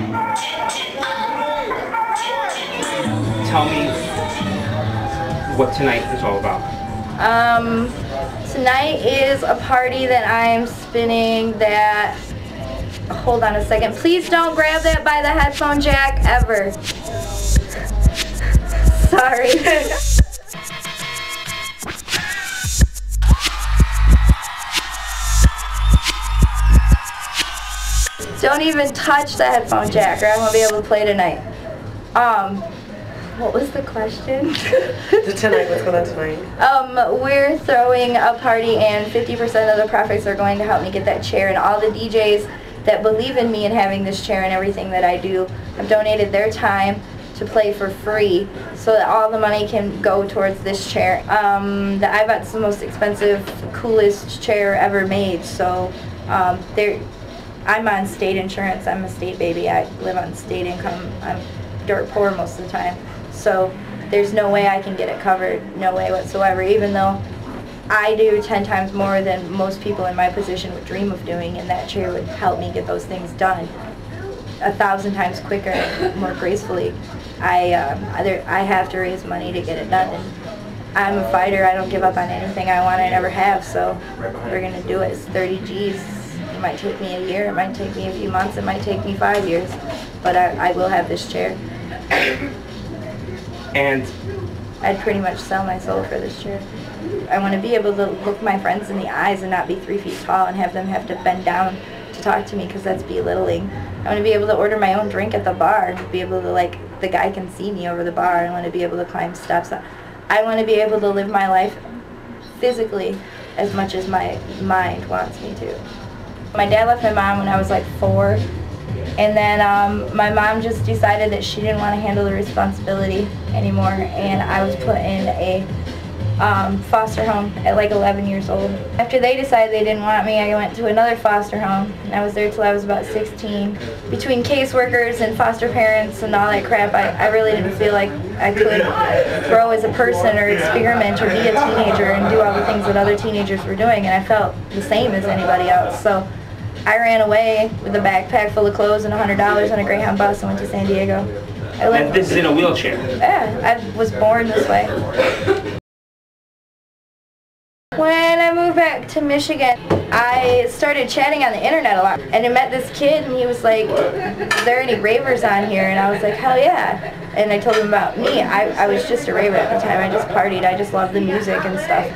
Tell me what tonight is all about. Tonight is a party that I'm spinning that, hold on a second, please don't grab that by the headphone jack ever. Sorry. Don't even touch the headphone jack or I won't be able to play tonight. What was the question? Tonight, what's going on tonight? We're throwing a party and 50% of the profits are going to help me get that chair, and all the DJs that believe in me and having this chair and everything that I do have donated their time to play for free so that all the money can go towards this chair. The Ibot's the most expensive, coolest chair ever made, so I'm on state insurance. I'm a state baby. I live on state income. I'm dirt poor most of the time. So there's no way I can get it covered, no way whatsoever, even though I do 10 times more than most people in my position would dream of doing, and that chair would help me get those things done 1,000 times quicker and more gracefully. I have to raise money to get it done, and I'm a fighter. I don't give up on anything I want. I never have, so we're going to do it. It's 30 G's. It might take me a year, it might take me a few months, it might take me 5 years, but I will have this chair. And I'd pretty much sell my soul for this chair. I want to be able to look my friends in the eyes and not be 3 feet tall and have them have to bend down to talk to me because that's belittling. I want to be able to order my own drink at the bar and be able to, like, the guy can see me over the bar. I want to be able to climb steps. I want to be able to live my life physically as much as my mind wants me to. My dad left my mom when I was like 4. And then my mom just decided that she didn't want to handle the responsibility anymore, and I was put in a foster home at like 11 years old. After they decided they didn't want me, I went to another foster home, and I was there till I was about 16. Between caseworkers and foster parents and all that crap, I really didn't feel like I could grow as a person or experiment or be a teenager and do all the things that other teenagers were doing, and I felt the same as anybody else. So I ran away with a backpack full of clothes and $100 on a Greyhound bus and went to San Diego. And this is in a wheelchair? Yeah, I was born this way. When I moved back to Michigan, I started chatting on the internet a lot, and I met this kid, and he was like, "Are there any ravers on here?" And I was like, "Hell yeah!" And I told him about me. I was just a raver at the time. I just partied. I just loved the music and stuff.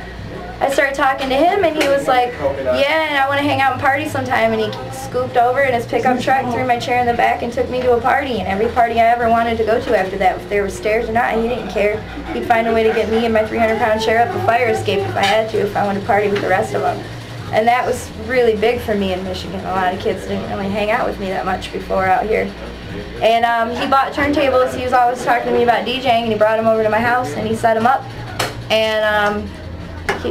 I started talking to him, and he was like, "Yeah, and I want to hang out and party sometime." And he scooped over in his pickup truck, threw my chair in the back, and took me to a party. And every party I ever wanted to go to after that, if there were stairs or not, he didn't care. He'd find a way to get me and my 300-pound chair up a fire escape if I had to, if I wanted to party with the rest of them. And that was really big for me in Michigan. A lot of kids didn't really hang out with me that much before out here. And he bought turntables. He was always talking to me about DJing, and he brought them over to my house, and he set them up. And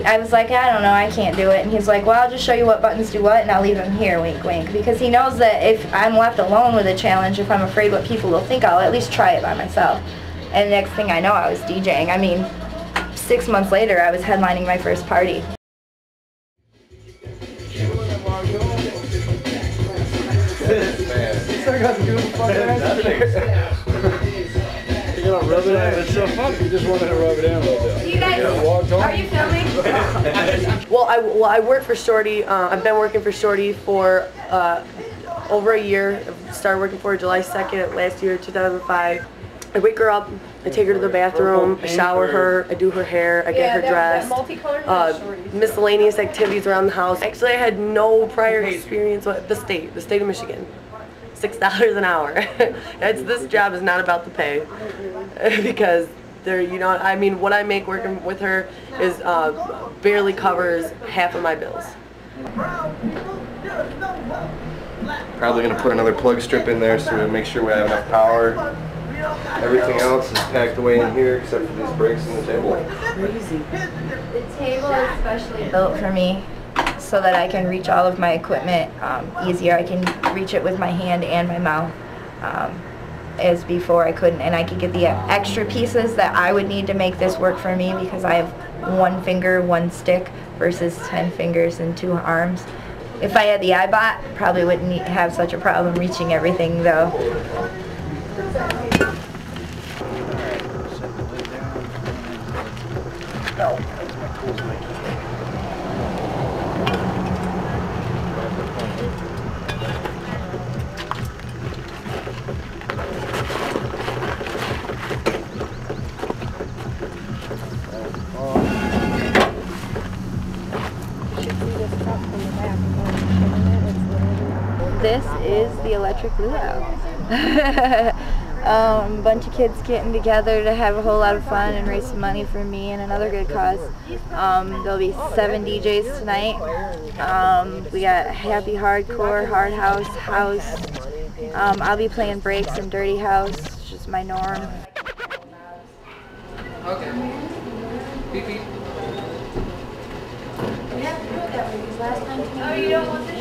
I was like, I don't know, I can't do it. And he's like, well, I'll just show you what buttons do what, and I'll leave them here, wink, wink. Because he knows that if I'm left alone with a challenge, if I'm afraid what people will think, I'll at least try it by myself. And the next thing I know, I was DJing. I mean, 6 months later, I was headlining my first party. You're gonna rub it in. It's so fun. You just wanted to rub it in a little bit. You guys, are you filming? Well, I work for Shorty. I've been working for Shorty for over a year. I started working for her July 2nd last year, 2005. I wake her up, I take her to the bathroom, I shower her, I do her hair, I get her dressed. Miscellaneous activities around the house. Actually, I had no prior experience with the state of Michigan. $6 an hour. This job is not about the pay, because I mean, what I make working with her is barely covers half of my bills. Probably gonna put another plug strip in there so we make sure we have enough power. Everything else is packed away in here except for these brakes and the table. Crazy. The table is especially built for me so that I can reach all of my equipment easier. I can reach it with my hand and my mouth, as before I couldn't. And I could get the extra pieces that I would need to make this work for me, because I have 1 finger, 1 stick versus 10 fingers and 2 arms. If I had the Ibot, probably wouldn't have such a problem reaching everything though. This is the electric luau. Bunch of kids getting together to have a whole lot of fun and raise some money for me and another good cause. There'll be 7 DJs tonight. We got happy hardcore, hard house, house. I'll be playing breaks and dirty house, it's just my norm. Okay. Beep beep. Oh, you don't want this?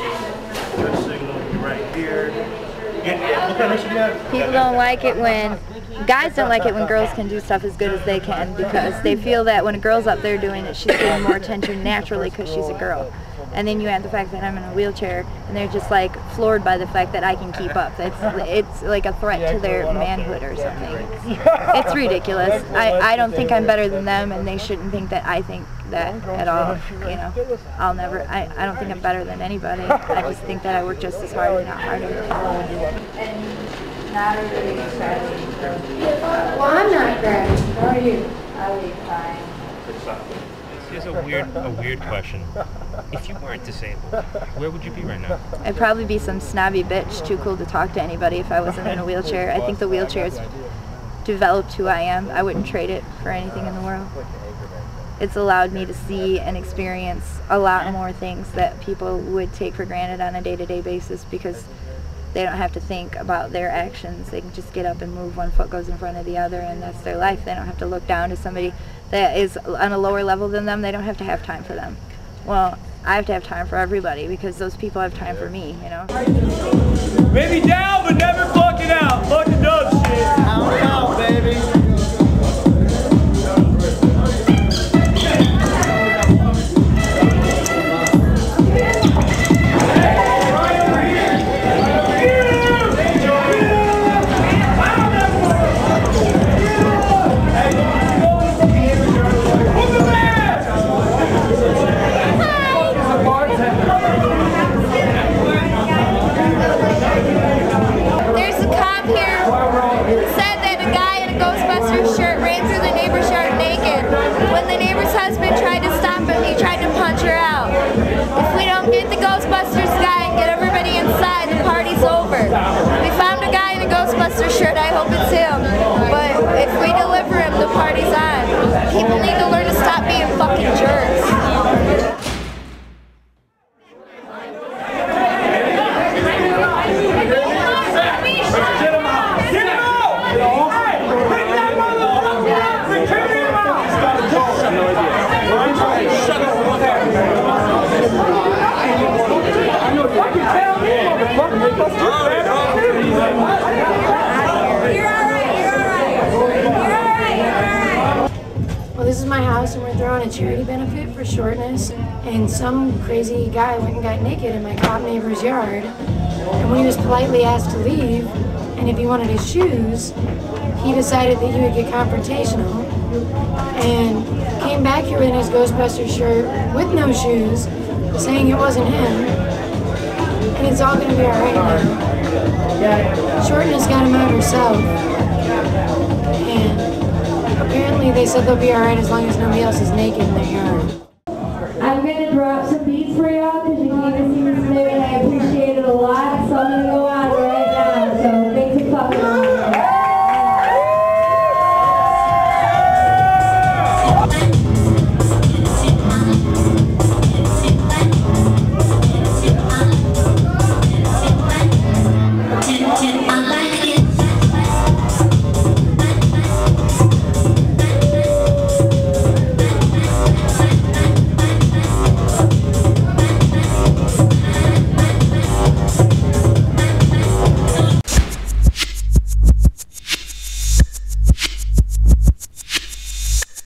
Right here. What kind of you got? People don't like it when, guys don't like it when girls can do stuff as good as they can because they feel that when a girl's up there doing it, she's getting more attention naturally because she's a girl. And then you add the fact that I'm in a wheelchair and they're just like floored by the fact that I can keep up. It's like a threat to their manhood or something. It's ridiculous. I don't think I'm better than them and they shouldn't think that I think that at all. You know, I'll never, I don't think I'm better than anybody. I just think that I work just as hard, if not harder. And not everybody's crashing. Well, I'm not crashing. How are you? I'll be fine. Here's a weird question. If you weren't disabled, where would you be right now? I'd probably be some snobby bitch, too cool to talk to anybody if I wasn't in a wheelchair. I think the wheelchair's developed who I am. I wouldn't trade it for anything in the world. It's allowed me to see and experience a lot more things that people would take for granted on a day-to-day basis because they don't have to think about their actions. They can just get up and move. One foot goes in front of the other and that's their life. They don't have to look down to somebody that is on a lower level than them. They don't have to have time for them. Well, I have to have time for everybody because those people have time for me, you know? Maybe down, but never fuck it out. Fucking dope shit. Out, out, baby. Shirt, I hope it's him. But if we deliver him, the party's on. People need to learn to stop being fucking jerks. This is my house and we're throwing a charity benefit for Shortness, and some crazy guy went and got naked in my cop neighbor's yard, and when he was politely asked to leave and if he wanted his shoes, he decided that he would get confrontational and came back here in his Ghostbusters shirt with no shoes saying it wasn't him, and it's all going to be alright now. Shortness got him out herself, and apparently they said they'll be alright as long as nobody else is naked in their yard. I'm going to drop some beats for y'all.